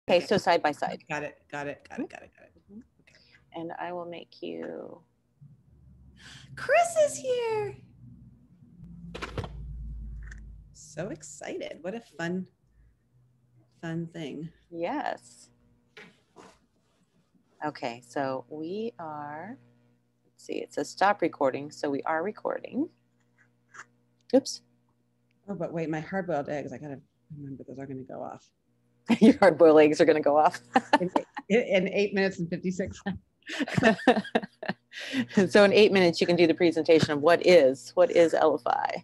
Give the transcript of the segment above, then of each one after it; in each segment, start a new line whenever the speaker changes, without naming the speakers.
Okay, so side by side.
Got it.
Okay. And I will make you.
Chris is here. So excited. What a fun thing.
Yes. Okay, so we are, let's see, it says stop recording. So we are recording. Oops.
Oh, but wait, my hard-boiled eggs, I gotta remember those are gonna go off.
Your hard-boiled eggs are gonna go off.
in 8 minutes and 56 seconds.
So in 8 minutes, you can do the presentation of what is LFI.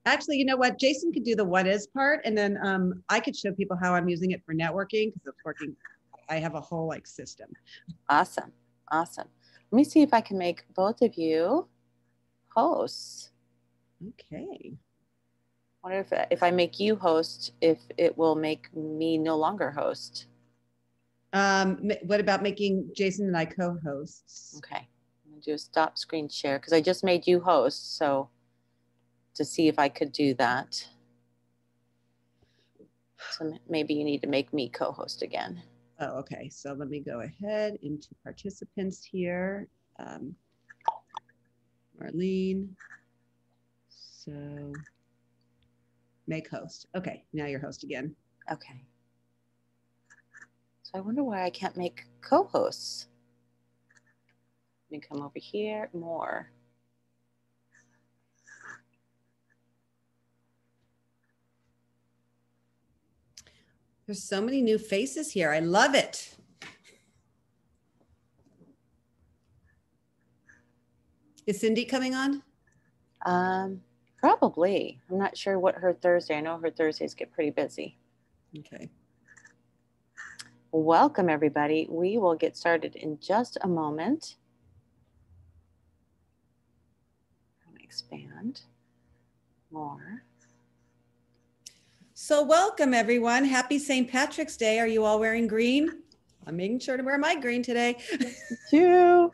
Actually, you know what? Jason could do the what is part, and then I could show people how I'm using it for networking because it's working. I have a whole like system.
Awesome. Let me see if I can make both of you hosts.
Okay.
I wonder if I make you host, if it will make me no longer host.
What about making Jason and I co-hosts?
Okay. I'm gonna do a stop screen share because I just made you host. So to see if I could do that. So maybe you need to make me co-host again.
Oh, okay. So let me go ahead into participants here. Marlene. So make host. Okay, now you're host again.
Okay. So I wonder why I can't make co-hosts. Let me come over here more.
There's so many new faces here. I love it. Is Cindy coming on?
Probably. I'm not sure what her Thursday. I know her Thursdays get pretty busy.
Okay.
Welcome, everybody. We will get started in just a moment. I'm going to expand more.
So welcome, everyone. Happy St. Patrick's Day. Are you all wearing green? I'm making sure to wear my green today.
Too.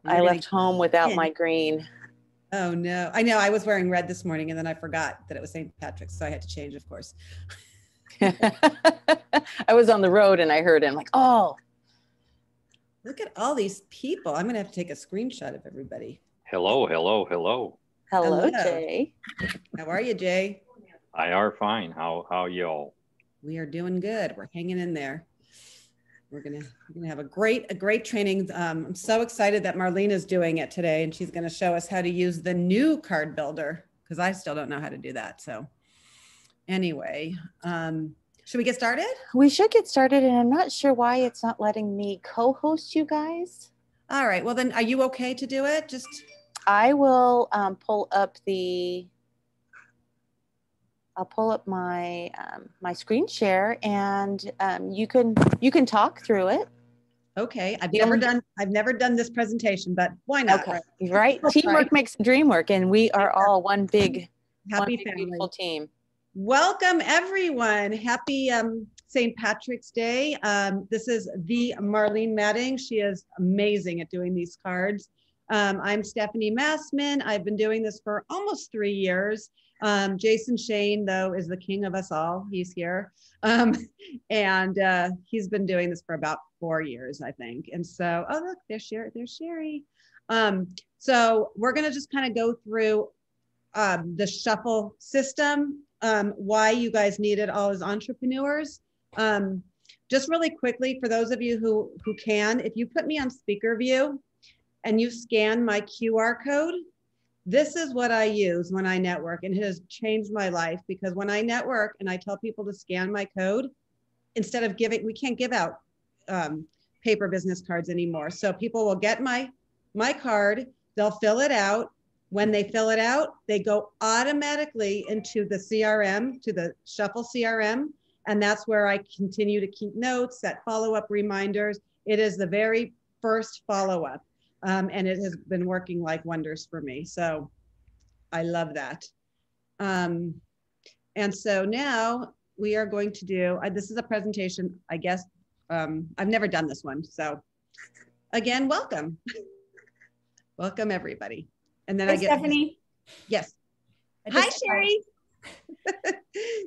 I left home without my green.
Oh, no. I know. I was wearing red this morning, and then I forgot that it was St. Patrick's, so I had to change, of course.
I was on the road, and I heard it. I'm like, oh.
Look at all these people. I'm going to have to take a screenshot of everybody.
Hello.
Hello, Jay.
How are you, Jay?
I are fine. How y'all?
We are doing good. We're hanging in there. We're gonna have a great training. I'm so excited that Marlene is doing it today, and she's going to show us how to use the new card builder because I still don't know how to do that. So anyway, should we get started?
We should get started, and I'm not sure why it's not letting me co-host you guys.
All right. Well, then, are you okay to do it?
I will pull up I'll pull up my my screen share, and you can talk through it.
Okay. I've never done this presentation, but why not?
Okay. Right. Teamwork makes the dream work, and we are all one big
happy
family. Beautiful team.
Welcome, everyone. Happy St. Patrick's Day. This is the Marlene Matting. She is amazing at doing these cards. I'm Stephanie Massman. I've been doing this for almost 3 years. Jason Shane, though, is the king of us all. He's here. And he's been doing this for about 4 years, I think. And so, oh, look, there's Sherry. So we're going to just kind of go through the shuffle system, why you guys need it all as entrepreneurs. Just really quickly, for those of you who can, if you put me on speaker view and you scan my QR code, this is what I use when I network, and it has changed my life because when I network and I tell people to scan my code, instead of we can't give out paper business cards anymore. So people will get my card, they'll fill it out. When they fill it out, they go automatically into the CRM, to the Shuffle CRM, and that's where I continue to keep notes, set follow-up reminders. It is the very first follow-up. And it has been working like wonders for me. So I love that. And so now we are going to do, this is a presentation, I guess. I've never done this one. So again, welcome. Welcome, everybody. And then
Hi, Stephanie.
Yes. Hi, Sherry.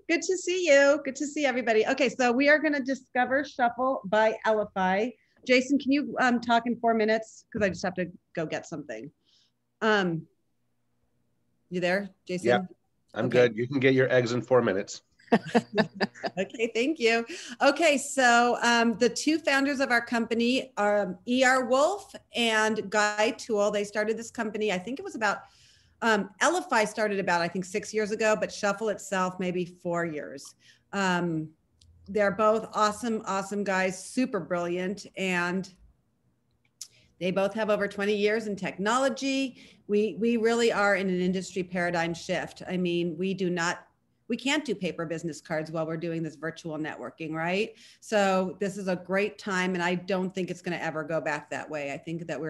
Good to see you. Good to see everybody. Okay, so we are going to discover Shuffle by Elify. Jason, can you talk in 4 minutes? Because I just have to go get something. You there, Jason?
Yep, I'm good. You can get your eggs in 4 minutes.
Okay, thank you. Okay, so the two founders of our company are E.R. Wolf and Guy Toole. They started this company, I think it was about, Elify started about, I think 6 years ago, but Shuffle itself, maybe 4 years. They're both awesome, awesome guys, super brilliant. And they both have over 20 years in technology. We really are in an industry paradigm shift. I mean, we can't do paper business cards while we're doing this virtual networking, right? So this is a great time, and I don't think it's going to ever go back that way. I think that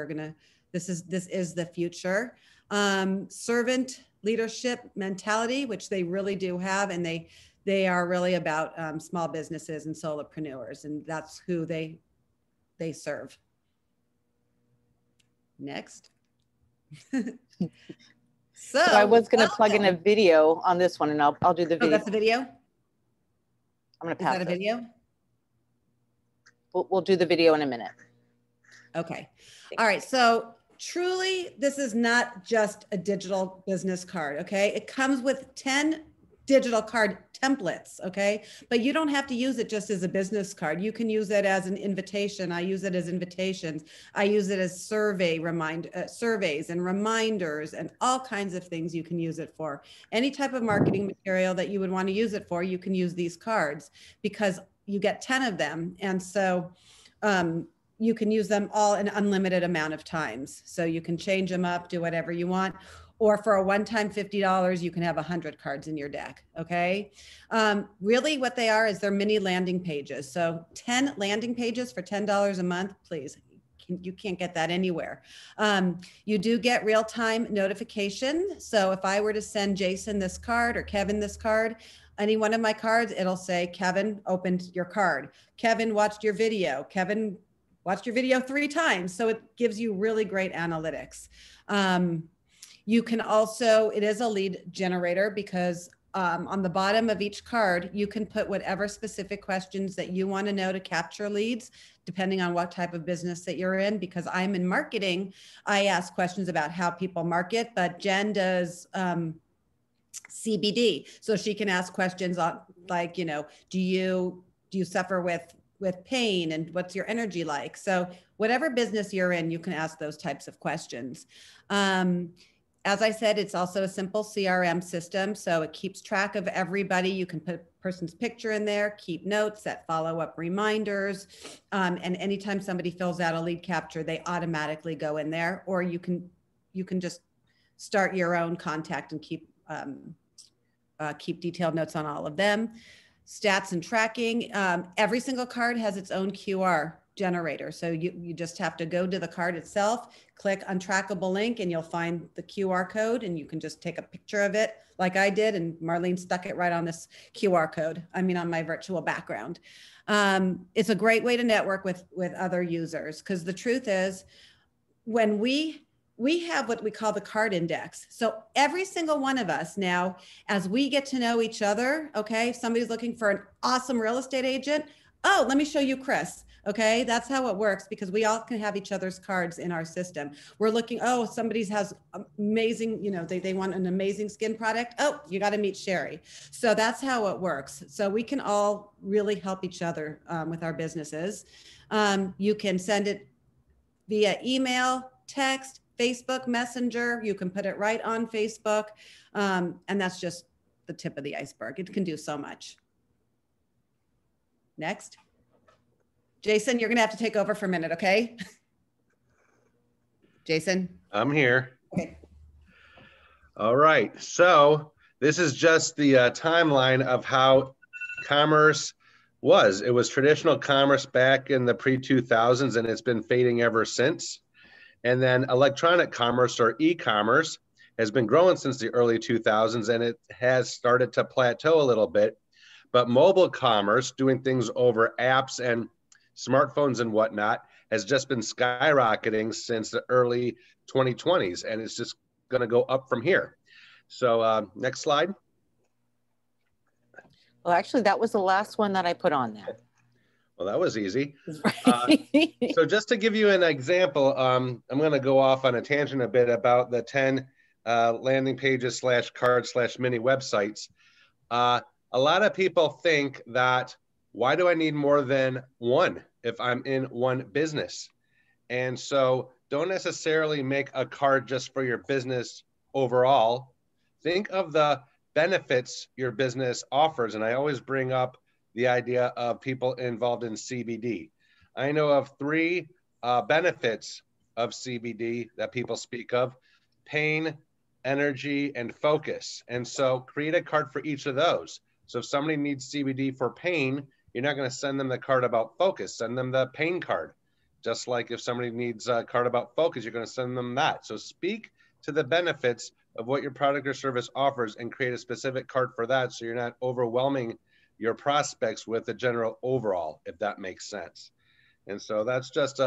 this is the future. Servant leadership mentality, which they really do have, and they are really about small businesses and solopreneurs, and that's who they serve. Next. So
I was going to plug in a video on this one, and I'll do the video.
Oh, that's the video?
I'm going to pass
it. Is that a video?
We'll do the video in a minute.
Okay. All right. So truly, this is not just a digital business card. Okay. It comes with 10 digital card templates. Okay. But you don't have to use it just as a business card. You can use it as an invitation. I use it as invitations. I use it as surveys and reminders and all kinds of things you can use it for. Any type of marketing material that you would want to use it for, you can use these cards because you get 10 of them. And so, you can use them all an unlimited amount of times. So you can change them up, do whatever you want. Or for a one-time $50, you can have 100 cards in your deck, okay? Really what they are is they're mini landing pages. So 10 landing pages for $10 a month, please. You can't get that anywhere. You do get real-time notification. So if I were to send Jason this card or Kevin this card, any one of my cards, it'll say, Kevin opened your card. Kevin watched your video. Kevin watched your video 3 times. So it gives you really great analytics. You can also, it is a lead generator because on the bottom of each card, you can put whatever specific questions that you want to know to capture leads, depending on what type of business that you're in. Because I'm in marketing, I ask questions about how people market, but Jen does CBD. So she can ask questions on like, do you suffer with pain and what's your energy like? So whatever business you're in, you can ask those types of questions. As I said, it's also a simple CRM system. So it keeps track of everybody. You can put a person's picture in there, keep notes, set follow-up reminders. And anytime somebody fills out a lead capture, they automatically go in there, or you can just start your own contact and keep detailed notes on all of them. Stats and tracking. Every single card has its own QR generator. So you just have to go to the card itself, click untrackable link, and you'll find the QR code, and you can just take a picture of it like I did. And Marlene stuck it right on this QR code. I mean, on my virtual background. It's a great way to network with other users, because the truth is, when we have what we call the card index. So every single one of us now, as we get to know each other, okay, if somebody's looking for an awesome real estate agent, oh, let me show you Chris. Okay, that's how it works, because we all can have each other's cards in our system. We're looking, oh, somebody has amazing, they want an amazing skin product. Oh, you got to meet Sherry. So that's how it works. So we can all really help each other with our businesses. You can send it via email, text, Facebook Messenger. You can put it right on Facebook. And that's just the tip of the iceberg. It can do so much. Next. Jason, you're going to have to take over for a minute, okay? Jason?
I'm here.
Okay.
All right. So this is just the timeline of how commerce was. It was traditional commerce back in the pre-2000s, and it's been fading ever since. And then electronic commerce, or e-commerce, has been growing since the early 2000s, and it has started to plateau a little bit. But mobile commerce, doing things over apps and smartphones and whatnot, has just been skyrocketing since the early 2020s, and it's just going to go up from here. So next slide.
Well, actually, that was the last one that I put on there.
Well, that was easy.
Right.
So just to give you an example, I'm going to go off on a tangent a bit about the 10 landing pages / cards / mini websites. A lot of people think that, why do I need more than one if I'm in one business? And so don't necessarily make a card just for your business overall. Think of the benefits your business offers. And I always bring up the idea of people involved in CBD. I know of 3 benefits of CBD that people speak of: pain, energy, and focus. And so create a card for each of those. So if somebody needs CBD for pain, you're not going to send them the card about focus, send them the pain card. Just like if somebody needs a card about focus, you're going to send them that. So speak to the benefits of what your product or service offers and create a specific card for that, so you're not overwhelming your prospects with the general overall, if that makes sense. And so that's just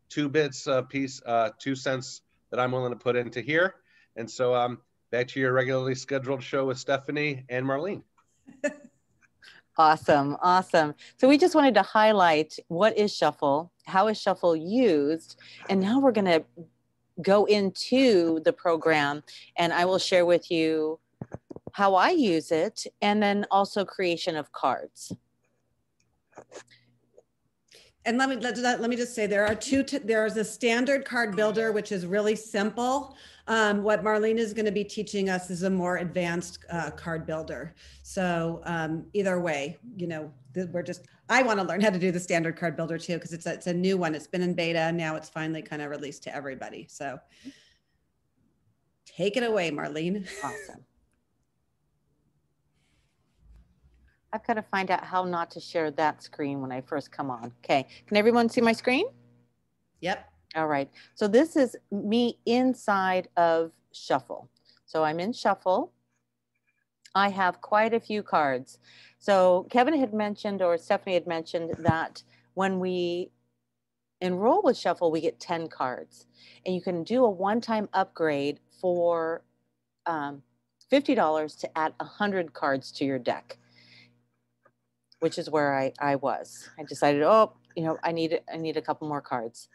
2 bits a piece, 2 cents that I'm willing to put into here. And so back to your regularly scheduled show with Stephanie and Marlene.
Awesome. Awesome. So we just wanted to highlight what is Shuffle, how is Shuffle used, and now we're going to go into the program, and I will share with you how I use it, and then also creation of cards.
And let me just say, there are there's a standard card builder, which is really simple. What Marlene is going to be teaching us is a more advanced card builder. So either way, you know, I want to learn how to do the standard card builder too, because it's a new one. It's been in beta. Now it's finally kind of released to everybody. So take it away, Marlene.
Awesome. I've got to find out how not to share that screen when I first come on. Okay, can everyone see my screen?
Yep.
All right, so this is me inside of Shuffle. So I'm in Shuffle. I have quite a few cards. So Kevin had mentioned, or Stephanie had mentioned, that when we enroll with Shuffle, we get 10 cards. And you can do a one-time upgrade for $50 to add 100 cards to your deck, which is where I was. I decided, oh, you know, I need a couple more cards.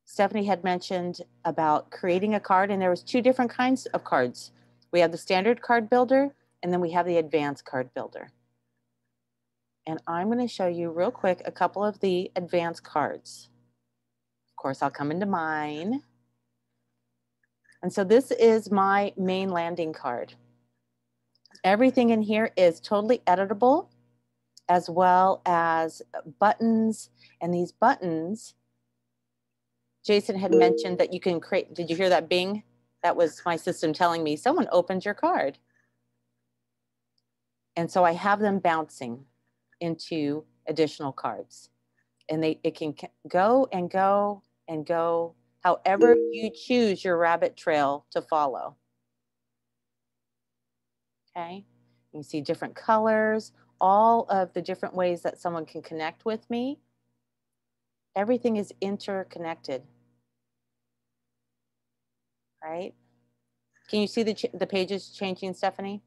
Stephanie had mentioned about creating a card, and there was 2 different kinds of cards. We have the standard card builder, and then we have the advanced card builder. And I'm going to show you real quick a couple of the advanced cards. Of course, I'll come into mine. And so this is my main landing card. Everything in here is totally editable, as well as buttons. And these buttons, Jason had mentioned that you can create. Did you hear that bing? That was my system telling me someone opened your card. And so I have them bouncing into additional cards. And it can go and go and go however you choose your rabbit trail to follow. Okay, you can see different colors, all of the different ways that someone can connect with me. Everything is interconnected, right? Can you see the pages changing, Stephanie?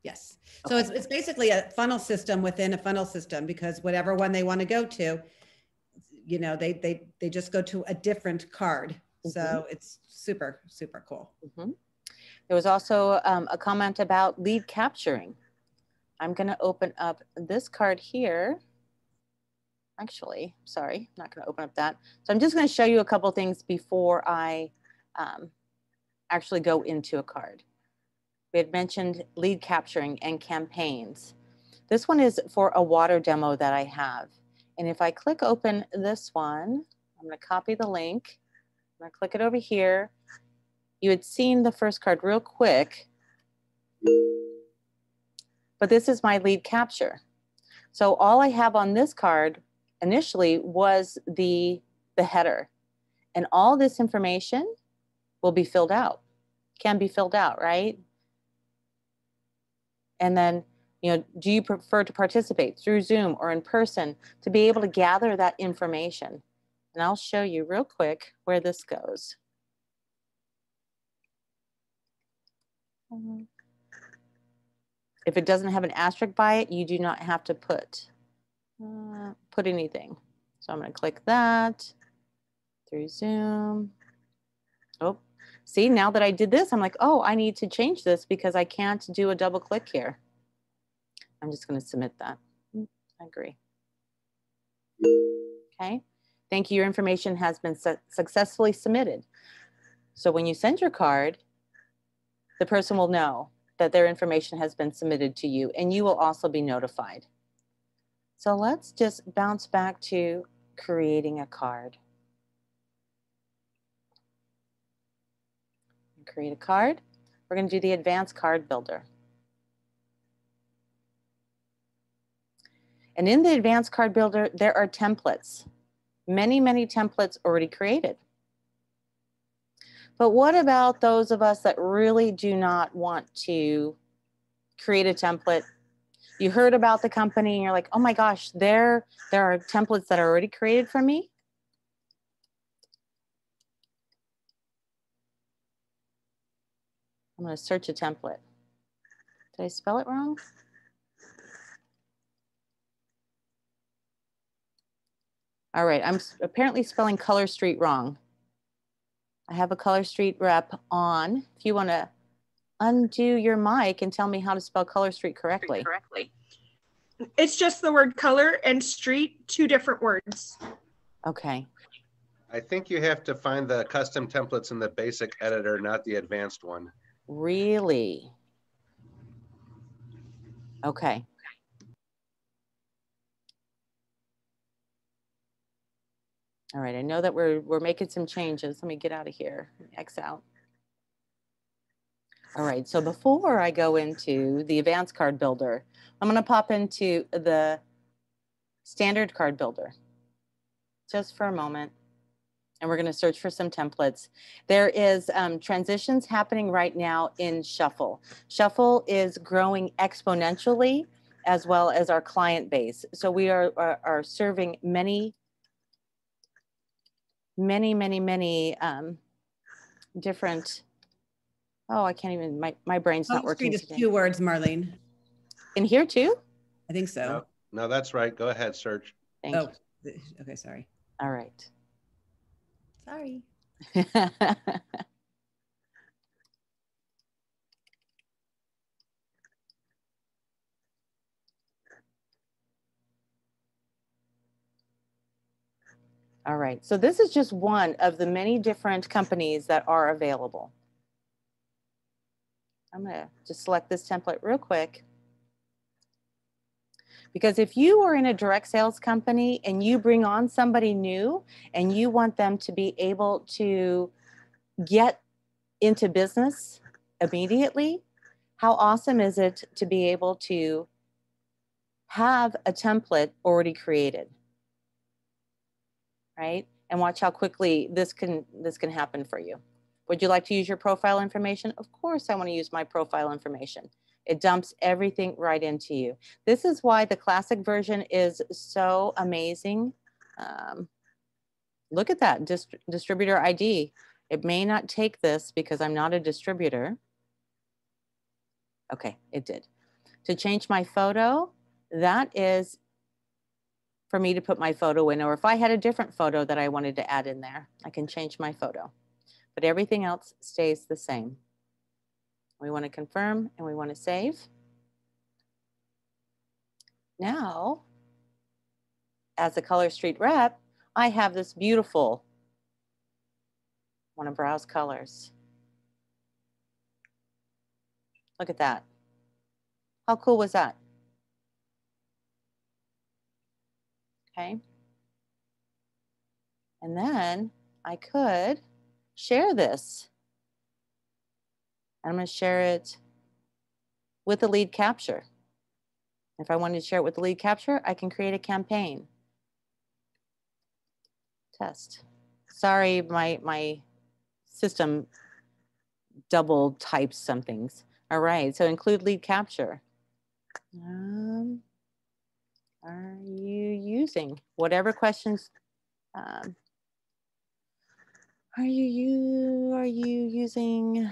Yes. So okay. It's basically a funnel system within a funnel system, because whatever one they want to go to, you know, they just go to a different card. Mm-hmm. So it's super, super cool.
Mm-hmm. There was also a comment about lead capturing. I'm going to open up this card here. Actually, sorry, I'm not going to open up that. So I'm just going to show you a couple things before I actually go into a card. We had mentioned lead capturing and campaigns. This one is for a water demo that I have. And if I click open this one, I'm going to copy the link. I'm going to click it over here. You had seen the first card real quick, but this is my lead capture. So all I have on this card initially was the header, and all this information will be filled out, can be filled out, right? And then, you know, do you prefer to participate through Zoom or in person, to be able to gather that information? And I'll show you real quick where this goes. If it doesn't have an asterisk by it, you do not have to put anything. So I'm going to click that through Zoom. Oh, see, now that I did this, I'm like, oh, I need to change this because I can't do a double click here. I'm just going to submit that. I agree. Okay. Thank you. Your information has been successfully submitted. So when you send your card, the person will know that their information has been submitted to you, and you will also be notified. So let's just bounce back to creating a card. Create a card. We're going to do the advanced card builder. And in the advanced card builder, there are templates. Many, many templates already created. But what about those of us that really do not want to create a template? You heard about the company and you're like, oh my gosh, there are templates that are already created for me. I'm going to search a template. Did I spell it wrong? All right, I'm apparently spelling Color Street wrong. I have a Color Street rep on. If you want to undo your mic and tell me how to spell Color Street correctly.
It's just the word color and street, two different words.
Okay.
I think you have to find the custom templates in the basic editor, not the advanced one.
Really? Okay. All right, I know that we're making some changes. Let me get out of here, X out. All right, so before I go into the advanced card builder, I'm gonna pop into the standard card builder just for a moment. And we're gonna search for some templates. There is transitions happening right now in Shuffle. Shuffle is growing exponentially as well as our client base. So we are serving many different, oh, I can't even, my brain's not working
Street is
today.
2 words, Marlene.
In here too?
I think so.
No, that's right. Go ahead, search.
Thank you.
Okay, sorry.
All right.
Sorry.
All right, so this is just one of the many different companies that are available. I'm gonna just select this template real quick. Because if you are in a direct sales company and you bring on somebody new and you want them to be able to get into business immediately, how awesome is it to be able to have a template already created, right? And watch how quickly this can happen for you. Would you like to use your profile information? Of course I want to use my profile information. It dumps everything right into you. This is why the classic version is so amazing. Look at that, distributor ID. It may not take this because I'm not a distributor. Okay, it did. To change my photo, that is for me to put my photo in, or if I had a different photo that I wanted to add in there, I can change my photo. But everything else stays the same. We want to confirm and we want to save. Now, as a Color Street rep, I have this beautiful, want to browse colors. Look at that. How cool was that? Okay. And then I could share this. I'm going to share it with the lead capture. If I wanted to share it with the lead capture, I can create a campaign. Test. Sorry, my system double types some things. All right, so include lead capture. Are you using whatever questions? Are you using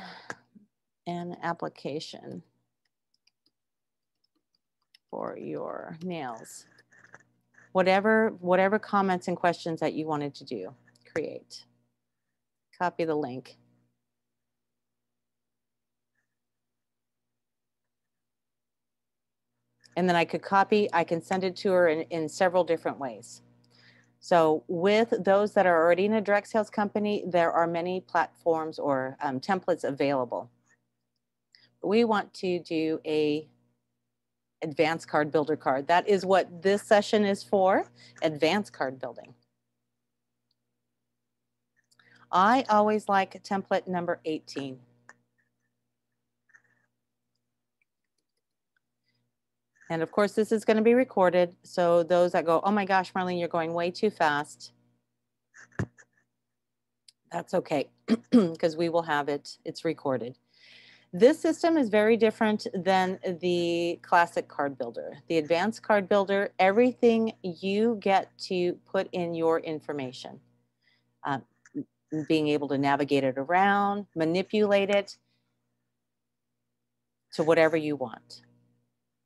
an application for your nails. Whatever comments and questions that you wanted to do, create. Copy the link. And then I can send it to her in several different ways. So with those that are already in a direct sales company, there are many platforms or templates available. We want to do a advanced card builder card. That is what this session is for, advanced card building. I always like template number 18. And of course, this is going to be recorded. So those that go, oh my gosh, Marlene, you're going way too fast. That's okay, because we will have it. It's recorded. This system is very different than the classic card builder. The advanced card builder, everything you get to put in your information. Being able to navigate it around, manipulate it to whatever you want.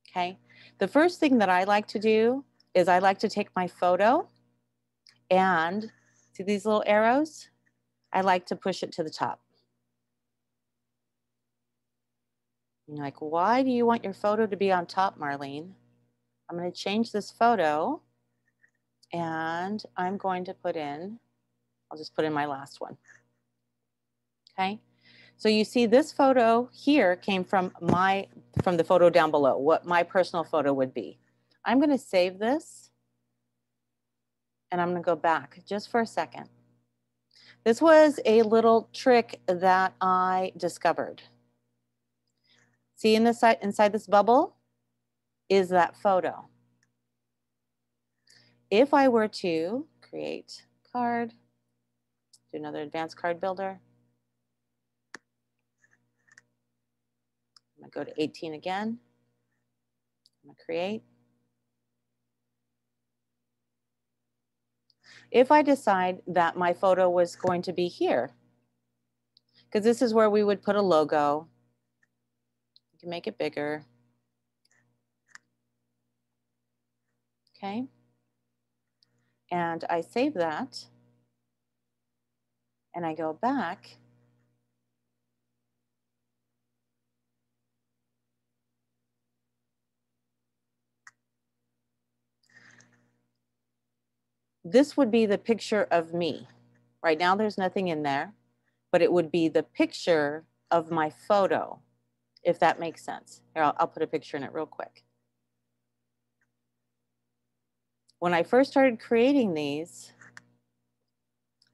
Okay. The first thing that I like to do is I like to take my photo and see these little arrows? I like to push it to the top. You're like, why do you want your photo to be on top, Marlene? I'm going to change this photo and I'm going to put in, I'll just put in my last one. Okay. So you see this photo here came from the photo down below, what my personal photo would be. I'm going to save this and I'm going to go back just for a second. This was a little trick that I discovered. See inside this bubble is that photo. If I were to create card, do another advanced card builder, I'm going to go to 18 again. I'm going to create. If I decide that my photo was going to be here, because this is where we would put a logo, you can make it bigger. Okay. And I save that and I go back. This would be the picture of me. Right now there's nothing in there, but it would be the picture of my photo, if that makes sense. Here, I'll put a picture in it real quick. When I first started creating these,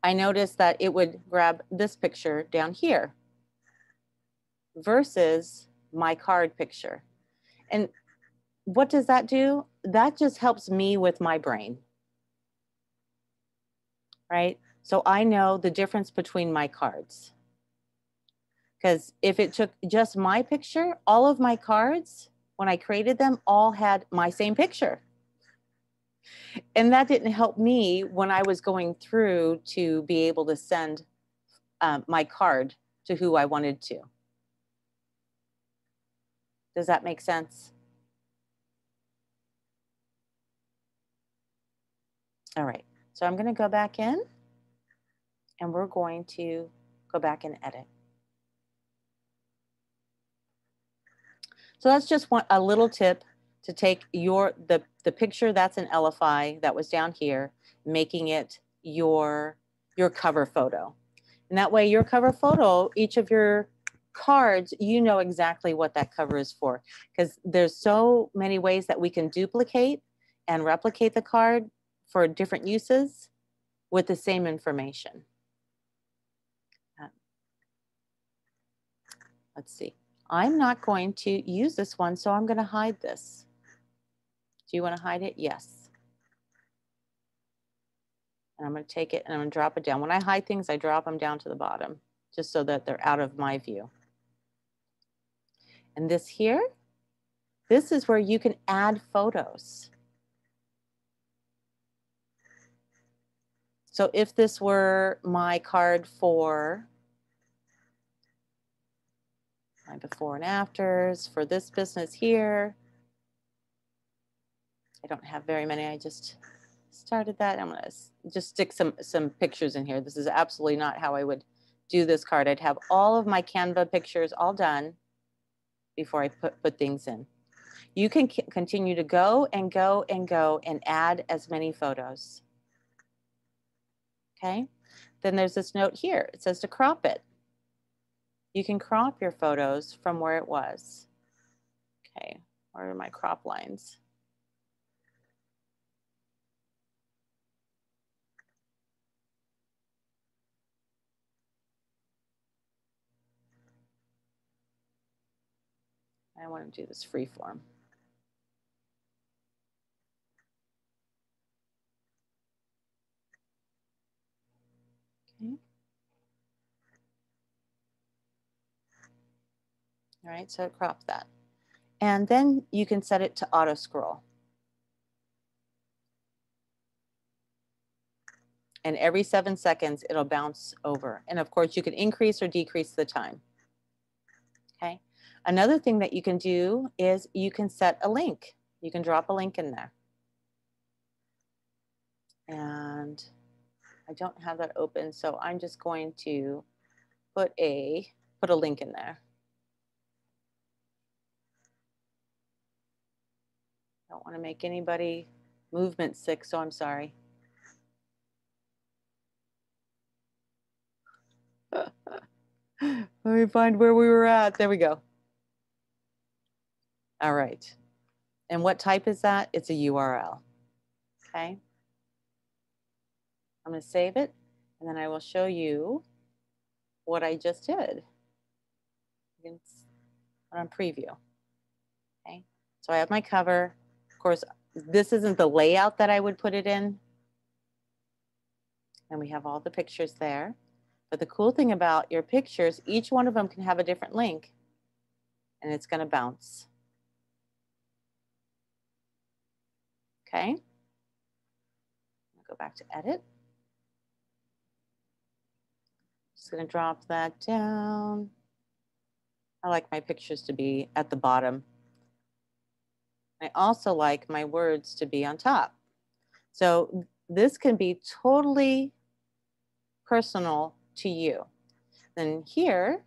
I noticed that it would grab this picture down here versus my card picture. And what does that do? That just helps me with my brain, right? So I know the difference between my cards. Because if it took just my picture, all of my cards, when I created them, all had my same picture. And that didn't help me when I was going through to be able to send my card to who I wanted to. Does that make sense? All right, so I'm going to go back in and we're going to go back and edit. So that's just a little tip to take the picture that's an LFI that was down here, making it your cover photo. And that way your cover photo, each of your cards, you know exactly what that cover is for, because there's so many ways that we can duplicate and replicate the card for different uses with the same information. Let's see. I'm not going to use this one, so I'm going to hide this. Do you want to hide it? Yes. And I'm going to take it and I'm going to drop it down. When I hide things, I drop them down to the bottom, just so that they're out of my view. And this here, this is where you can add photos. So if this were my card for my before and afters for this business here. I don't have very many. I just started that. I'm gonna just stick some pictures in here. This is absolutely not how I would do this card. I'd have all of my Canva pictures all done before I put things in. You can continue to go and go and go and add as many photos. Okay, then there's this note here. It says to crop it. You can crop your photos from where it was. Okay, where are my crop lines? I want to do this free form. Okay. All right, so it cropped that. And then you can set it to auto scroll. And every 7 seconds, it'll bounce over. And of course, you can increase or decrease the time. Okay. Another thing that you can do is you can set a link. You can drop a link in there. And I don't have that open, so I'm just going to put a link in there. Don't want to make anybody movement sick, so I'm sorry. Let me find where we were at. There we go. All right. And what type is that? It's a URL. Okay. I'm going to save it, and then I will show you what I just did. You can put on preview. Okay. So I have my cover. Of course, this isn't the layout that I would put it in. And we have all the pictures there. But the cool thing about your pictures, each one of them can have a different link, and it's going to bounce. Okay. I'll go back to edit. Just going to drop that down. I like my pictures to be at the bottom. I also like my words to be on top. So this can be totally personal to you. Then here,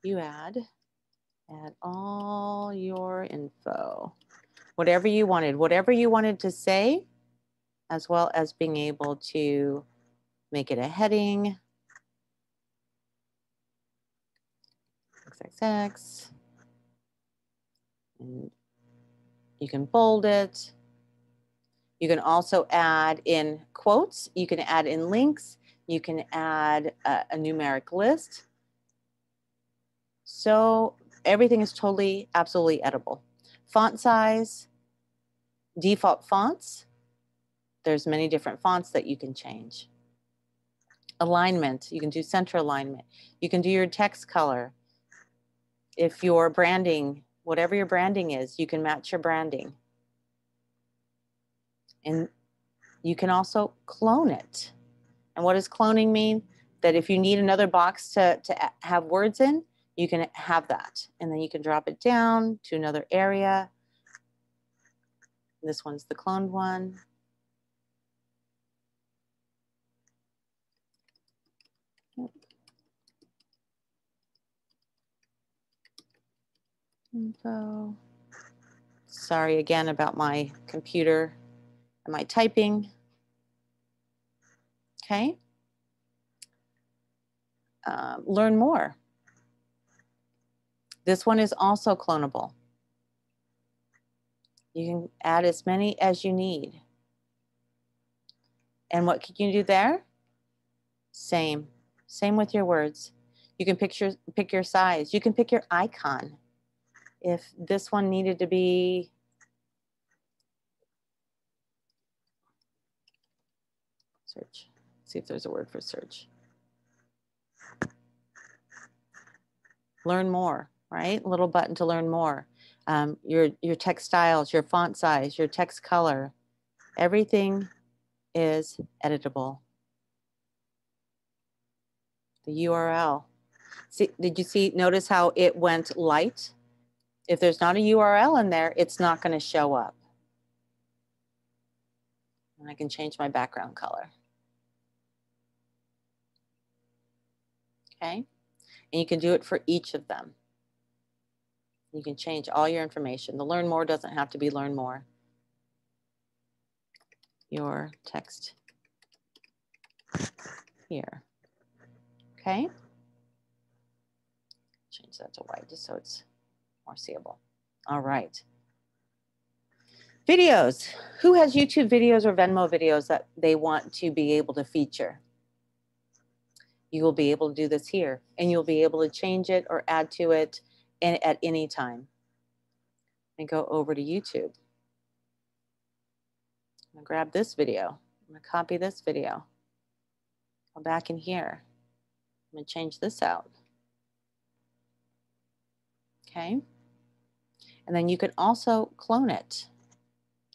you add all your info. Whatever you wanted to say, as well as being able to make it a heading. XXX. And you can bold it. You can also add in quotes. You can add in links. You can add a numeric list. So everything is totally, absolutely edible. Font size, default fonts. There's many different fonts that you can change. Alignment, you can do center alignment. You can do your text color. If your branding, whatever your branding is, you can match your branding. And you can also clone it. And what does cloning mean? That if you need another box to have words in, you can have that. And then you can drop it down to another area. This one's the cloned one. Info. Sorry again about my computer and my typing. Okay. Learn more. This one is also clonable. You can add as many as you need. And what can you do there? Same with your words. You can pick your size. You can pick your icon. If this one needed to be search, see if there's a word for search. Learn more, right? A little button to learn more. Your text styles, your font size, your text color, everything is editable. The URL. See, did you see, notice how it went light? If there's not a URL in there, it's not going to show up. And I can change my background color. Okay. And you can do it for each of them. You can change all your information. The learn more doesn't have to be learn more. Your text here. Okay. Change that to white just so it's more seeable. All right. Videos. Who has YouTube videos or Venmo videos that they want to be able to feature? You will be able to do this here, and you'll be able to change it or add to it at any time. And go over to YouTube. I'm gonna grab this video. I'm gonna copy this video. Go back in here. I'm gonna change this out. Okay. And then you can also clone it.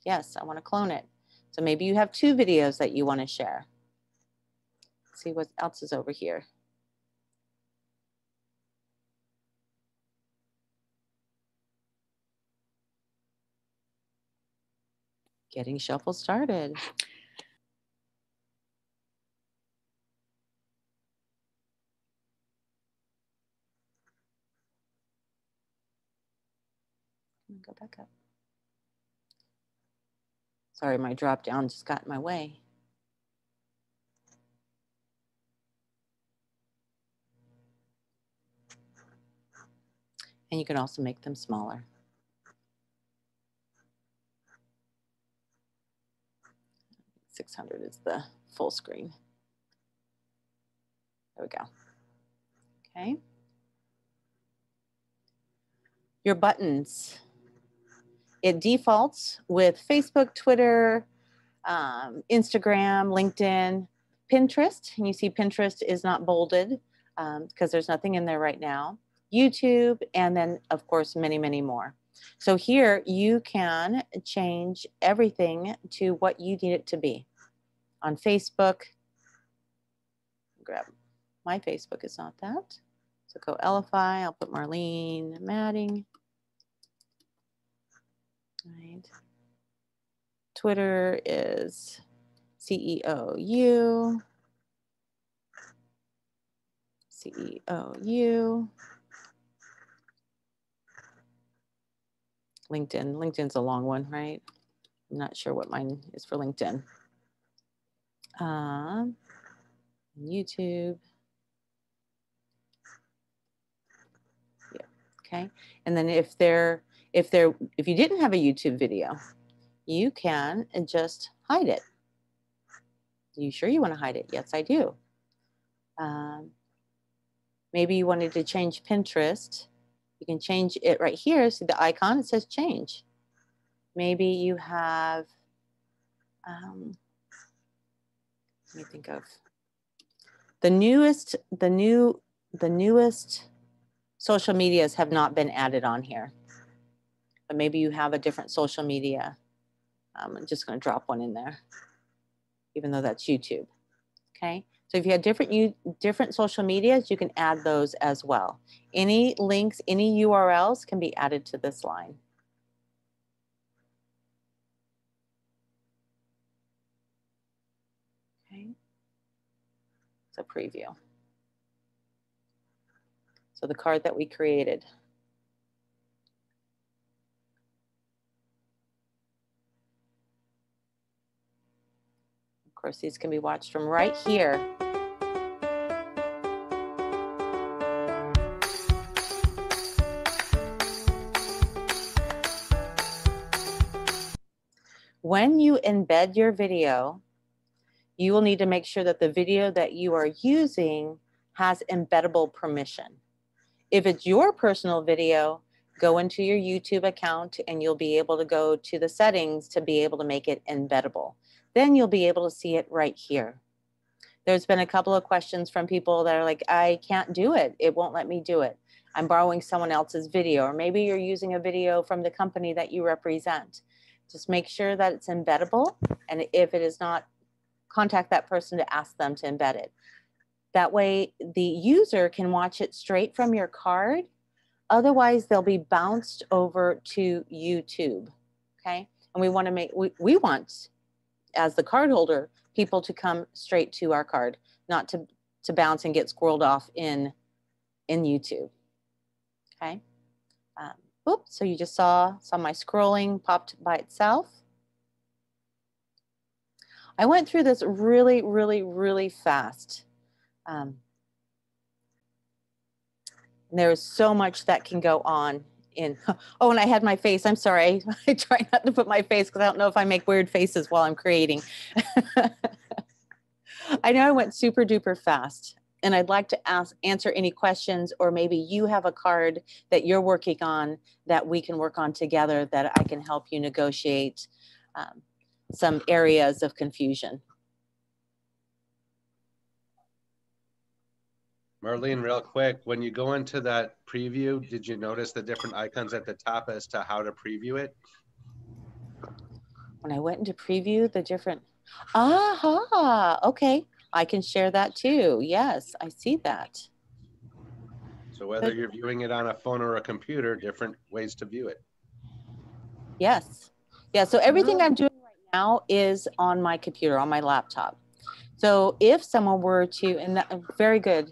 Yes, I want to clone it. So maybe you have 2 videos that you want to share. Let's see what else is over here. Getting shuffle started. Go back up. Sorry, my drop down just got in my way. And you can also make them smaller. .600 is the full screen. There we go. Okay. Your buttons. It defaults with Facebook, Twitter, Instagram, LinkedIn, Pinterest. And you see Pinterest is not bolded because there's nothing in there right now. YouTube, and then of course, many, many more. So here you can change everything to what you need it to be. On Facebook, grab my Facebook is not that. So go LFI, I'll put Marlene Matting. Right. Twitter is CEOU. CEOU. LinkedIn. LinkedIn's a long one, right? I'm not sure what mine is for LinkedIn. YouTube. Yeah. Okay. And then if you didn't have a YouTube video, you can just hide it. Are you sure you want to hide it? Yes, I do. Maybe you wanted to change Pinterest. You can change it right here. See the icon? It says change. Maybe you have, let me think of the newest social medias have not been added on here, but maybe you have a different social media. I'm just going to drop one in there, even though that's YouTube. Okay. So if you have different social medias, you can add those as well. Any links, any URLs can be added to this line. Okay. It's a preview. So the card that we created. Of course, these can be watched from right here. When you embed your video, you will need to make sure that the video that you are using has embeddable permission. If it's your personal video, go into your YouTube account and you'll be able to go to the settings to be able to make it embeddable. Then you'll be able to see it right here. There's been a couple of questions from people that are like, I can't do it. It won't let me do it. I'm borrowing someone else's video, or maybe you're using a video from the company that you represent. Just make sure that it's embeddable. And if it is not, contact that person to ask them to embed it. That way the user can watch it straight from your card. Otherwise, they'll be bounced over to YouTube, okay? And we want to make, we want, as the card holder, people to come straight to our card, not to bounce and get squirreled off in YouTube, okay? Oops, so you just saw my scrolling popped by itself. I went through this really, really, really fast. There's so much that can go on in, oh, and I had my face, I'm sorry. I try not to put my face because I don't know if I make weird faces while I'm creating. I know I went super duper fast, and I'd like to answer any questions, or maybe you have a card that you're working on that we can work on together, that I can help you negotiate some areas of confusion.
Marlene, real quick, when you go into that preview, did you notice the different icons at the top as to how to preview it?
When I went into preview, the different, aha, okay. I can share that too. Yes, I see that.
So whether you're viewing it on a phone or a computer, different ways to view it.
Yes. Yeah, so everything I'm doing right now is on my computer, on my laptop. So if someone were to, and that, very good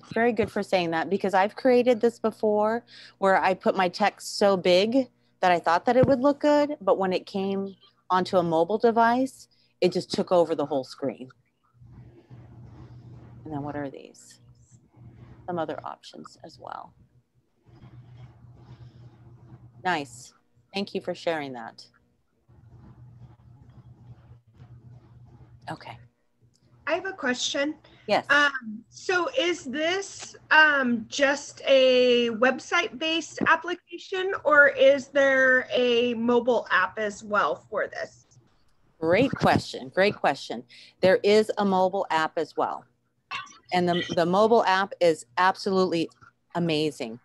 for saying that, because I've created this before where I put my text so big that I thought that it would look good, but when it came onto a mobile device, it just took over the whole screen. And then what are these? Some other options as well. Nice. Thank you for sharing that. Okay.
I have a question.
Yes.
So is this just a website-based application, or is there a mobile app as well for this?
Great question. Great question. There is a mobile app as well. And the mobile app is absolutely amazing.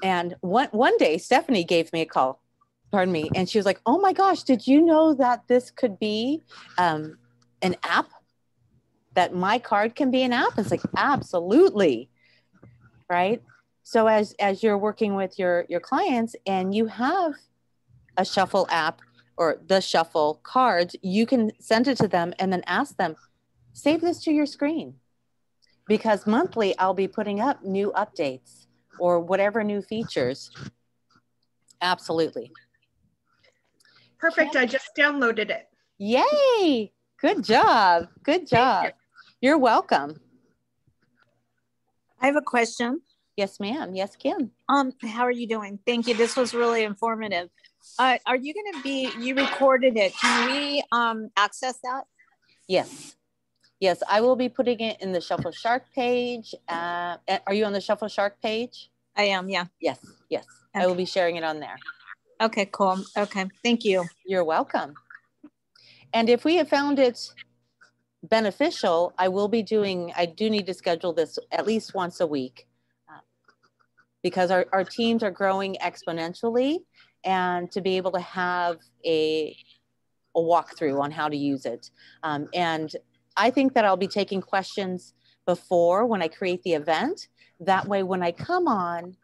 And one day, Stephanie gave me a call, pardon me, and she was like, oh my gosh, did you know that this could be an app? That my card can be an app? It's like, absolutely, right? So as you're working with your clients and you have a shuffle app or the shuffle cards, you can send it to them and then ask them, save this to your screen. Because monthly I'll be putting up new updates or whatever new features. Absolutely.
Perfect. I just downloaded it.
Yay. Good job. Good job. You're welcome.
I have a question.
Yes, ma'am. Yes, Kim.
How are you doing? Thank you. This was really informative. Are you going to be, you recorded it. Can we access that?
Yes. Yes, I will be putting it in the Shuffle Shark page. Are you on the Shuffle Shark page?
I am, yeah.
Yes, yes.
Okay.
I will be sharing it on there.
Okay, cool. Okay, thank you.
You're welcome. And if we have found it beneficial, I do need to schedule this at least once a week because our teams are growing exponentially, and to be able to have a walkthrough on how to use it. And I think that I'll be taking questions before when I create the event. That way, when I come on,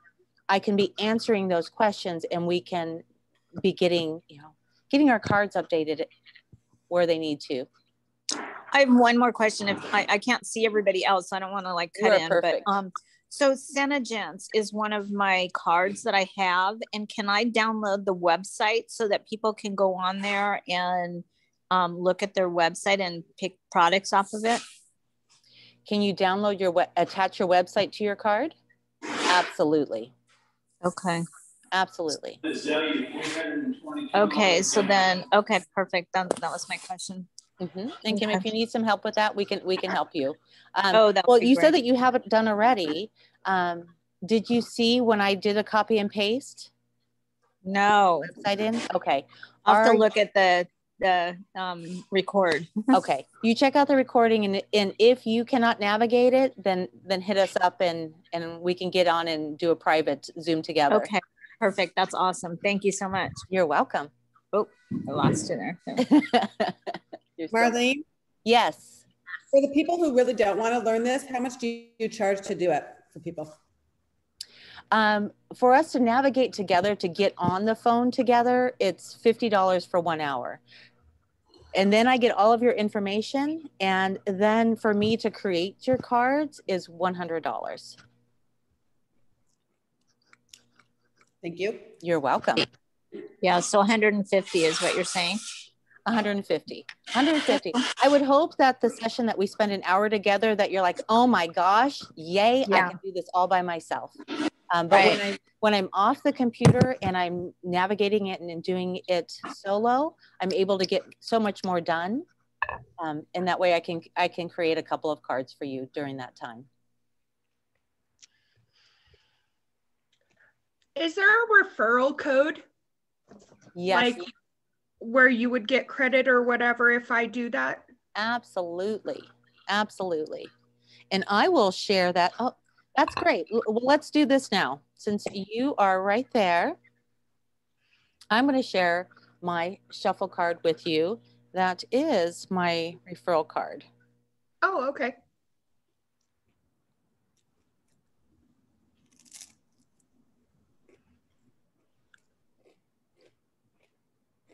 I can be answering those questions and we can be getting our cards updated where they need to.
I have one more question. If I can't see everybody else, so I don't want to like cut in.
Perfect.
But so Senegence is one of my cards that I have, and can I download the website so that people can go on there and look at their website and pick products off of it?
Can you download attach your website to your card? Absolutely.
Okay.
Absolutely.
Okay. So then, okay, perfect. That was my question.
Mm-hmm. And Kim, if you need some help with that, we can help you.
Well, you
said that you haven't done already. Did you see when I did a copy and paste?
No.
Website in? Okay.
I'll have to look at the record.
Okay. You check out the recording, and if you cannot navigate it, then hit us up and we can get on and do a private Zoom together.
Okay. Perfect. That's awesome. Thank you so much.
You're welcome.
Oh, I lost you there.
Marlene?
Yes.
For the people who really don't want to learn this, how much do you charge to do it for people?
For us to navigate together, to get on the phone together, it's $50 for 1 hour. And then I get all of your information. And then for me to create your cards is $100.
Thank you.
You're welcome.
Yeah, so 150 is what you're saying.
150. I would hope that the session that we spend an hour together, that you're like, oh my gosh, yay,
Yeah.
I can do this all by myself. But
Right.
when I'm off the computer and I'm navigating it and doing it solo, I'm able to get so much more done. And that way I can create a couple of cards for you during that time.
Is there a referral code?
Yes.
Like where you would get credit or whatever if I do that?
Absolutely. Absolutely. And I will share that. Oh, that's great. Well, let's do this now. Since you are right there, I'm going to share my shuffle card with you. That is my referral card.
Oh, okay.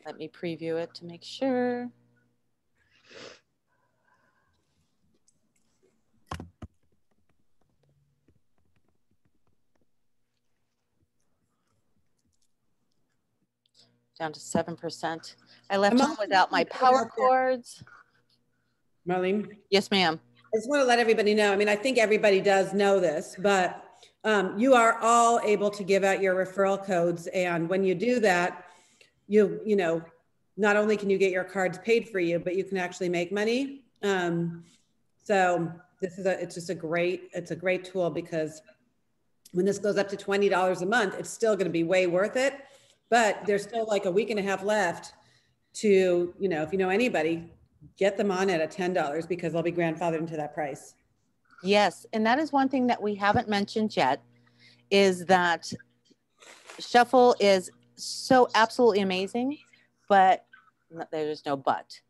Let me preview it to make sure. Down to 7%. I left home without my power cords.
Marlene?
Yes, ma'am.
I just want to let everybody know. I mean, I think everybody does know this, but you are all able to give out your referral codes. And when you do that, you know, not only can you get your cards paid for you, but you can actually make money. So this is it's a great tool, because when this goes up to $20 a month, it's still going to be way worth it. But there's still like a week and a half left to, you know, if you know anybody, get them on at $10, because they'll be grandfathered into that price.
Yes. And that is one thing that we haven't mentioned yet, is that Shuffle is so absolutely amazing, but there's no but.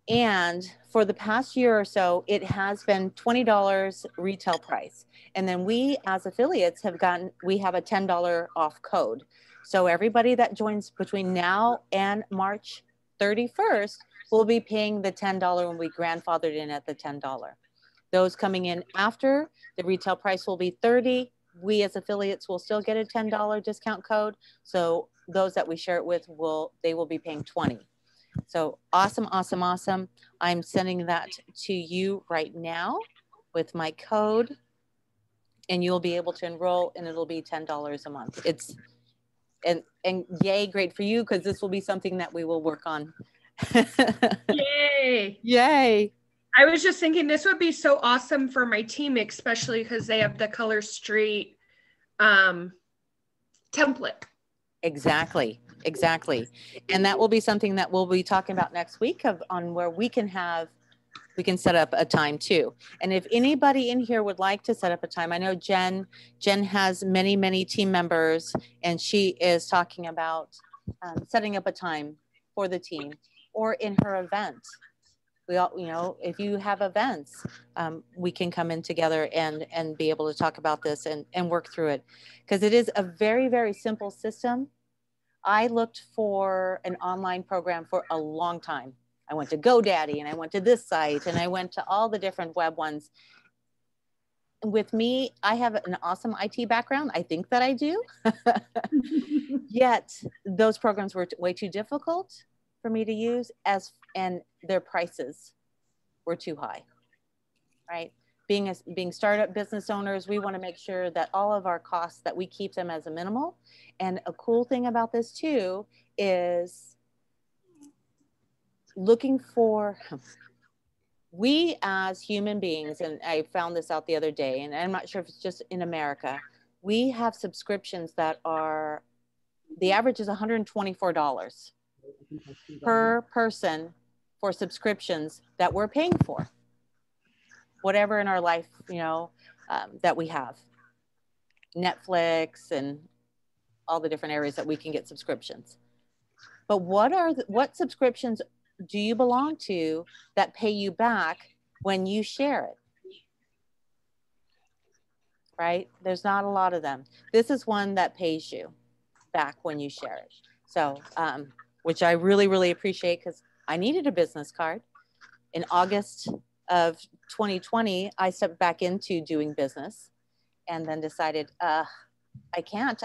And for the past year or so, it has been $20 retail price. And then we as affiliates we have a $10 off code. So everybody that joins between now and March 31st will be paying the $10 when we grandfathered in at the $10. Those coming in after, the retail price will be $30. We as affiliates will still get a $10 discount code. So those that we share it with they will be paying $20. So awesome, awesome, awesome. I'm sending that to you right now with my code, and you'll be able to enroll, and it'll be $10 a month. And yay, great for you, because this will be something that we will work on.
Yay.
Yay.
I was just thinking this would be so awesome for my team, especially because they have the Color Street template.
Exactly. And that will be something that we'll be talking about next week on where we can set up a time too. And if anybody in here would like to set up a time, I know Jen has many team members, and she is talking about setting up a time for the team or in her event. We all, you know, if you have events, we can come in together and be able to talk about this and work through it, because it is a very, very simple system. I looked for an online program for a long time. I went to GoDaddy, and I went to this site, and I went to all the different web ones. With me, I have an awesome IT background. I think that I do. Yet those programs were way too difficult for me to use, and their prices were too high, right? Being startup business owners, we want to make sure that all of our costs, that we keep them as a minimal. And a cool thing about this too is looking for, we as human beings, and I found this out the other day, and I'm not sure if it's just in America, we have subscriptions that are, the average is $124 per person for subscriptions that we're paying for, whatever in our life, you know, that we have, Netflix and all the different areas that we can get subscriptions. But what subscriptions do you belong to that pay you back when you share it, right? There's not a lot of them. This is one that pays you back when you share it. So, which I really, really appreciate because I needed a business card. In August of 2020, I stepped back into doing business and then decided, I can't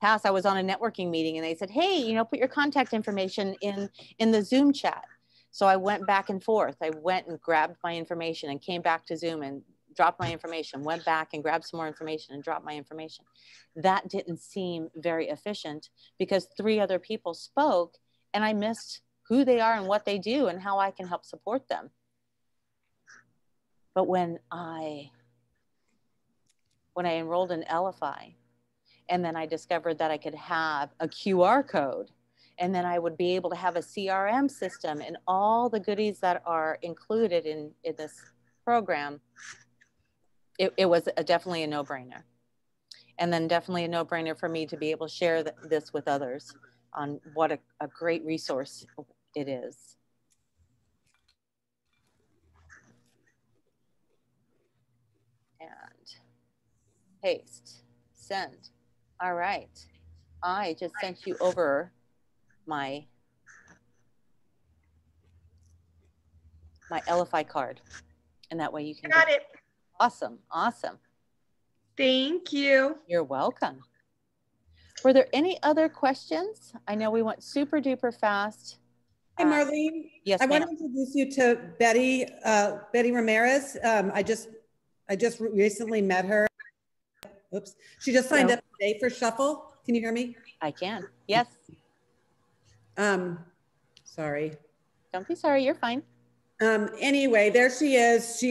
pass. I was on a networking meeting and they said, hey, you know, put your contact information in the Zoom chat. So I went back and forth. I went and grabbed my information and came back to Zoom and dropped my information, went back and grabbed some more information and dropped my information. That didn't seem very efficient because 3 other people spoke and I missed who they are and what they do and how I can help support them. But when I enrolled in LFI, and then I discovered that I could have a QR code, and then I would be able to have a CRM system and all the goodies that are included in this program, it was definitely a no-brainer. And then definitely a no-brainer for me to be able to share this with others on what a great resource it is. And paste, send. All right. I just sent you over my LFI card. And that way you can
Got it.
Awesome. Awesome.
Thank you.
You're welcome. Were there any other questions? I know we went super duper fast.
Hi, Marlene.
Yes,
I want
ma'am.
to introduce you to Betty Ramirez. I just recently met her. Oops. She just signed up today for Shuffle. Can you hear me?
I can. Yes.
Sorry.
Don't be sorry. You're fine.
Anyway, there she is.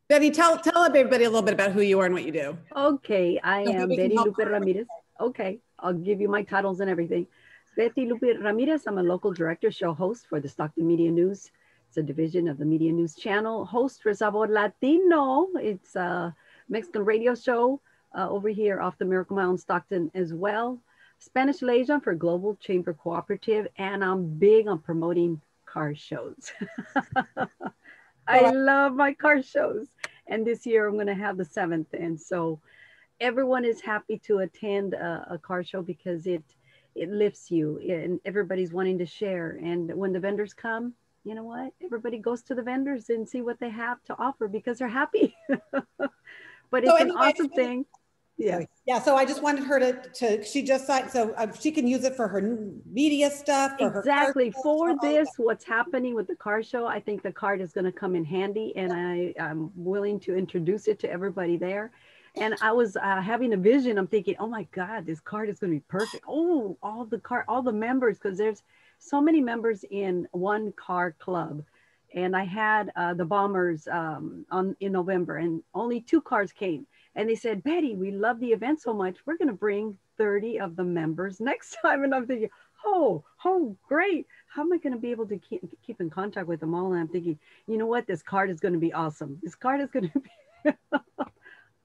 Betty, tell everybody a little bit about who you are and what you do.
Okay, I
So
am
we can
Betty
help
Lupe
her.
Ramirez. Okay, I'll give you my titles and everything. Betty Lupe Ramirez, I'm a local director, show host for the Stockton Media News. It's a division of the Media News channel. Host for Sabor Latino. It's a Mexican radio show over here off the Miracle Mountain, Stockton as well. Spanish liaison for Global Chamber Cooperative, and I'm big on promoting car shows. I love my car shows. And this year I'm going to have the 7th. And so everyone is happy to attend a car show because it lifts you and everybody's wanting to share. And when the vendors come, you know what? Everybody goes to the vendors and see what they have to offer because they're happy. But it's an awesome thing. Yeah.
Yeah. So I just wanted her she just signed, so she can use it for her media stuff.
Exactly. For this, what's happening with the car show, I think the card is going to come in handy, and I'm willing to introduce it to everybody there. And I was having a vision. I'm thinking, oh my God, this card is going to be perfect. Oh, all the members, because there's so many members in one car club. And I had the Bombers in November, and only 2 cars came. And they said, Betty, we love the event so much. We're going to bring 30 of the members next time. And I'm thinking, oh, great. How am I going to be able to keep in contact with them all? And I'm thinking, you know what? This card is going to be awesome. This card is going to be,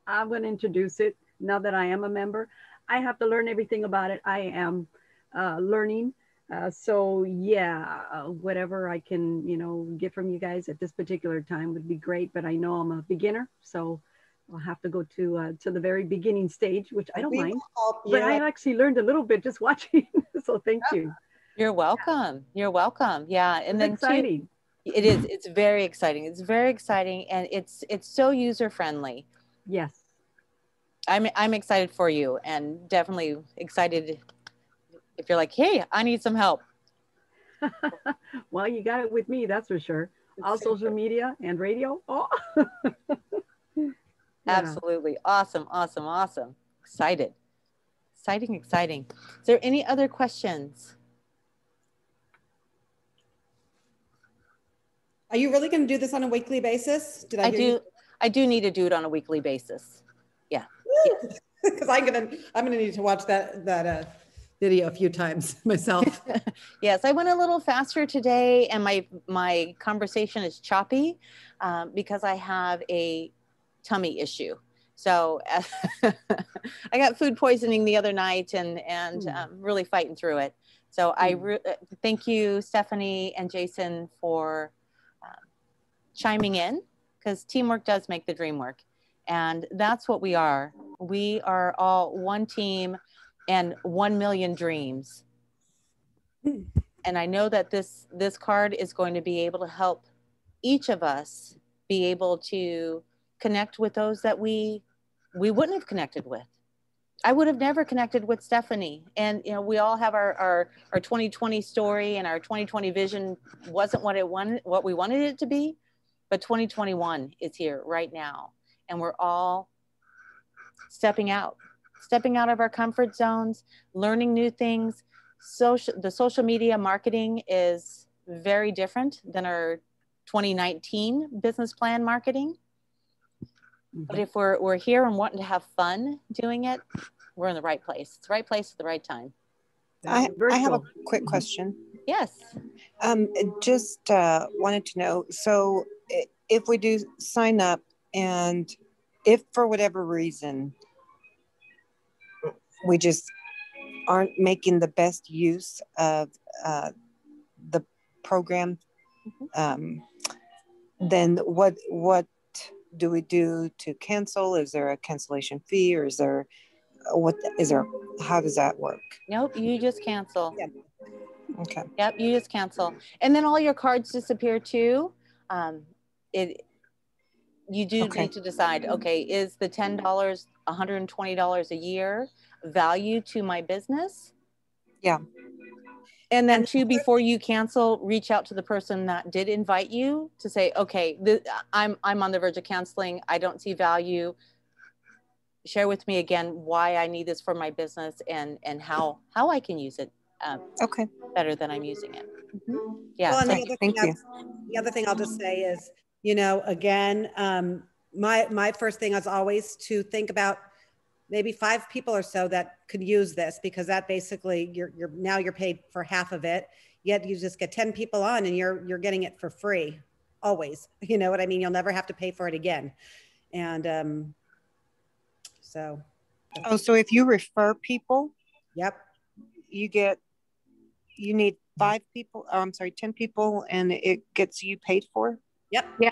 I'm going to introduce it now that I am a member. I have to learn everything about it. I am learning. So yeah, whatever I can, get from you guys at this particular time would be great. But I know I'm a beginner, so I'll have to go to the very beginning stage, which I don't mind. But I actually learned a little bit just watching. So thank you.
You're welcome. You're welcome. Yeah, and then
exciting.
It is. It's very exciting. It's very exciting, and it's so user friendly.
Yes.
I'm excited for you, and definitely excited if you're like, hey, I need some help.
Well, you got it with me, that's for sure. All social media and radio. Oh.
Yeah. Absolutely. Awesome. Awesome. Awesome. Excited. Exciting. Is there any other questions?
Are you really going to do this on a weekly basis?
I do need to do it on a weekly basis. Yeah.
Because I'm gonna need to watch that video a few times myself.
Yes, I went a little faster today, and my conversation is choppy because I have a tummy issue. So I got food poisoning the other night, and really fighting through it. So thank you, Stephanie and Jason, for chiming in, because teamwork does make the dream work. And that's what we are. We are all one team and 1 million dreams. And I know that this card is going to be able to help each of us be able to connect with those that we wouldn't have connected with. I would have never connected with Stephanie. And, you know, we all have our 2020 story, and our 2020 vision wasn't what we wanted it to be, but 2021 is here right now. And we're all stepping out of our comfort zones, learning new things. The social media marketing is very different than our 2019 business plan marketing. But if we're here and wanting to have fun doing it, we're in the right place. It's the right place at the right time.
I have a quick question.
Yes.
Just wanted to know, so if we do sign up, and if for whatever reason we just aren't making the best use of the program, then what do we do to cancel? Is there a cancellation fee, or how does that work?
Nope, you just cancel.
Yep. Okay.
Yep, you just cancel. And then all your cards disappear too. You do need to decide, okay, is the $10, $120 a year value to my business?
Yeah.
And then two, before you cancel, reach out to the person that did invite you to say, okay, I'm on the verge of canceling. I don't see value. Share with me again why I need this for my business, and how I can use it better than I'm using it. Yeah.
Well, and
the
other thing I'll just say is, you know, again, my first thing is always to think about maybe 5 people or so that could use this, because that basically you're paid for half of it, yet you just get 10 people on and you're getting it for free always. You know what I mean? You'll never have to pay for it again. And so.
So if you refer people,
yep,
you need 5 people, 10 people, and it gets you paid for?
Yep.
Yeah,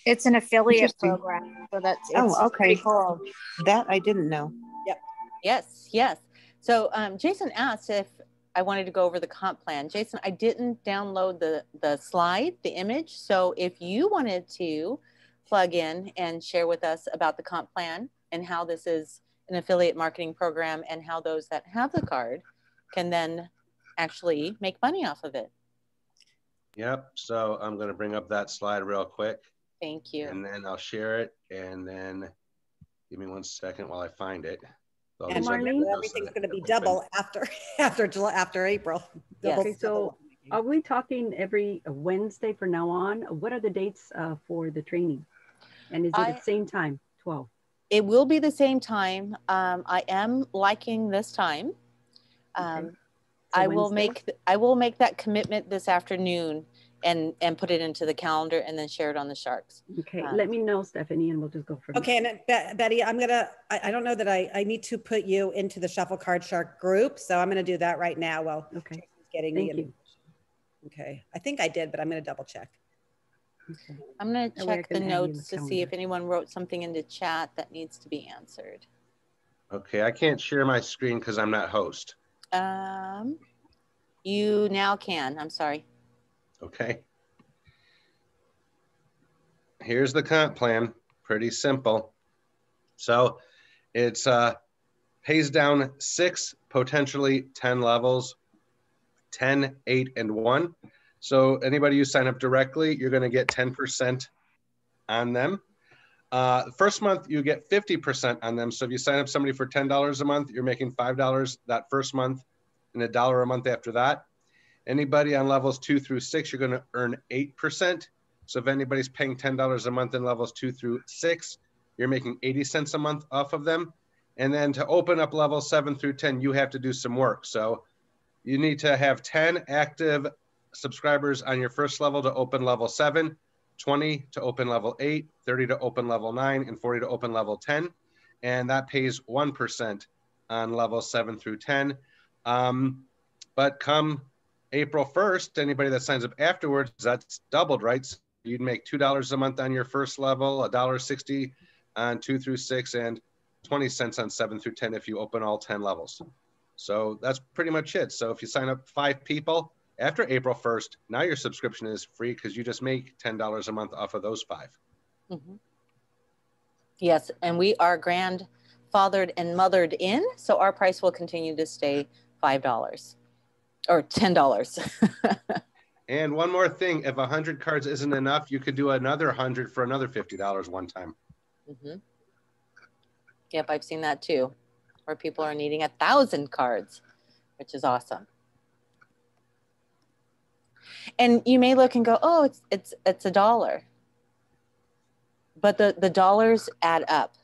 it's an affiliate program. So it's pretty cool.
That I didn't know.
Yep.
Yes. So Jason asked if I wanted to go over the comp plan. Jason, I didn't download the slide, the image. So if you wanted to plug in and share with us about the comp plan and how this is an affiliate marketing program, and how those that have the card can then actually make money off of it.
Yep. So I'm going to bring up that slide real quick.
Thank you.
And then I'll share it. And then give me 1 second while I find it. So
and Marlene, everything's going to be double after April.
Yes.
Okay, so are we talking every Wednesday from now on? What are the dates for the training? And is it at the same time, 12?
It will be the same time. I am liking this time.
Okay.
I will make that commitment this afternoon and put it into the calendar, and then share it on the Sharks.
Okay, let me know, Stephanie, and we'll just go from
there. Okay, and Betty, I don't know that I need to put you into the Shuffle Card Shark group, so I'm going to do that right now while Jason's getting the information. Okay, I think I did, but I'm going to double check.
Okay. I'm going to check the notes to see if anyone wrote something into chat that needs to be answered.
Okay, I can't share my screen because I'm not host.
You now can. I'm sorry.
Okay. Here's the comp plan. Pretty simple. So it's pays down 6, potentially 10 levels, 10, 8, and 1. So anybody you sign up directly, you're going to get 10% on them. First month, you get 50% on them. So if you sign up somebody for $10 a month, you're making $5 that first month and $1 a month after that. Anybody on levels 2 through 6, you're going to earn 8%. So if anybody's paying $10 a month in levels 2 through 6, you're making 80 cents a month off of them. And then to open up levels 7 through 10, you have to do some work. So you need to have 10 active subscribers on your first level to open level 7, 20 to open level 8, 30 to open level 9, and 40 to open level 10. And that pays 1% on level 7 through 10. But come April 1st, anybody that signs up afterwards, that's doubled, right? So you'd make $2 a month on your first level, $1.60 on 2 through 6, and 20 cents on 7 through 10 if you open all 10 levels. So that's pretty much it. So if you sign up 5 people after April 1st, now your subscription is free because you just make $10 a month off of those 5.
Mm-hmm. Yes, and we are grandfathered and mothered in, so our price will continue to stay $5 or $10.
And one more thing, if 100 cards isn't enough, you could do another 100 for another $50 one time.
Mm-hmm. Yep, I've seen that too, where people are needing 1,000 cards, which is awesome. And you may look and go, oh, it's $1. But the dollars add up.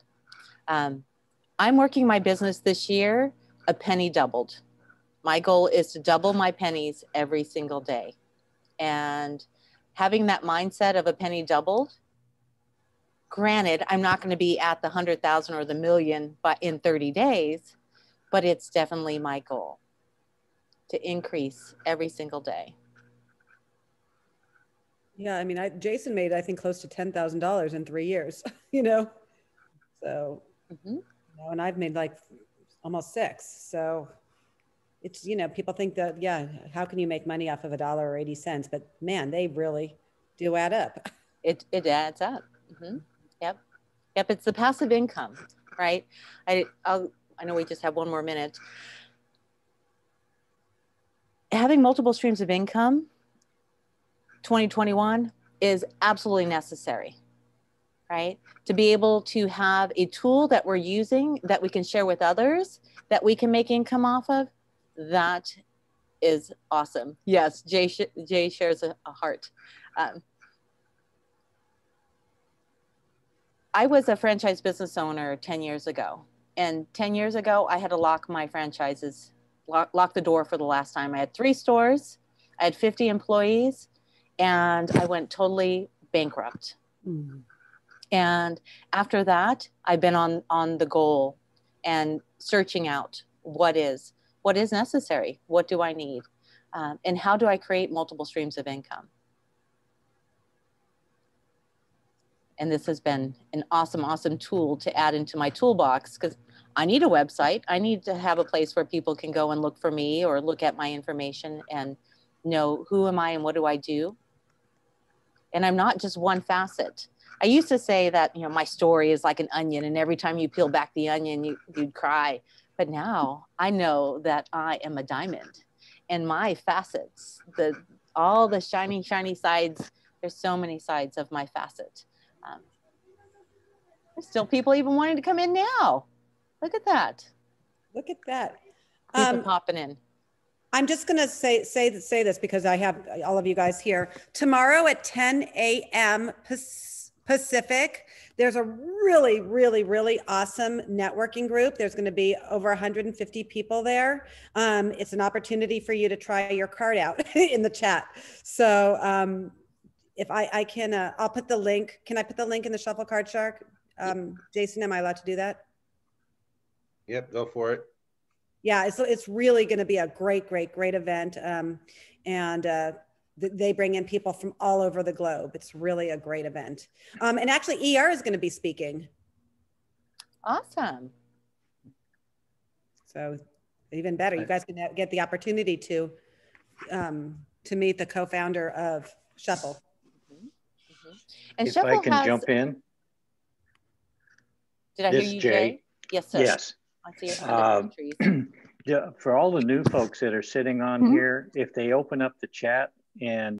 I'm working my business this year, a penny doubled. My goal is to double my pennies every single day. And having that mindset of a penny doubled, granted, I'm not going to be at the 100,000 or the million in 30 days, but it's definitely my goal to increase every single day.
Yeah, I mean, Jason made, I think, close to $10,000 in 3 years, you know? So,
Mm-hmm.
you know, and I've made like almost 6. So it's, you know, people think that, yeah, how can you make money off of $1 or 80 cents? But man, they really do add up.
It adds up. Mm-hmm. Yep. It's the passive income, right? I know we just have 1 more minute. Having multiple streams of income, 2021 is absolutely necessary, right? To be able to have a tool that we're using that we can share with others, that we can make income off of, that is awesome. Yes, Jay shares a heart. I was a franchise business owner 10 years ago. And 10 years ago, I had to lock my franchises, lock the door for the last time. I had 3 stores, I had 50 employees, and I went totally bankrupt. Mm-hmm. And after that, I've been on the goal and searching out what is necessary, what do I need, and how do I create multiple streams of income. And this has been an awesome, awesome tool to add into my toolbox, because I need a website. I need to have a place where people can go and look for me or look at my information and know who am I and what do I do. And I'm not just one facet. I used to say that, you know, my story is like an onion, and every time you peel back the onion, you'd cry. But now I know that I am a diamond, and my facets, all the shiny, shiny sides, there's so many sides of my facet. There's still people even wanting to come in now. Look at that.
Look at that.
People popping in.
I'm just going to say this because I have all of you guys here. Tomorrow at 10 a.m. Pacific, there's a really, really, really awesome networking group. There's going to be over 150 people there. It's an opportunity for you to try your card out in the chat. So if I can, I'll put the link. Can I put the link in the Shuffle Card Shark? Jason, am I allowed to do that?
Yep, go for it.
Yeah, it's really going to be a great event. They bring in people from all over the globe. It's really a great event. And actually ER is going to be speaking.
Awesome.
So even better, you guys can get the opportunity to meet the co-founder of Shuffle.
Mm-hmm. Mm-hmm. And
if
Shuffle
I can jump in.
Did I hear you, Jay? Yes, sir.
Yes.
I see your trees.
Yeah, for all the new folks that are sitting on here, if they open up the chat and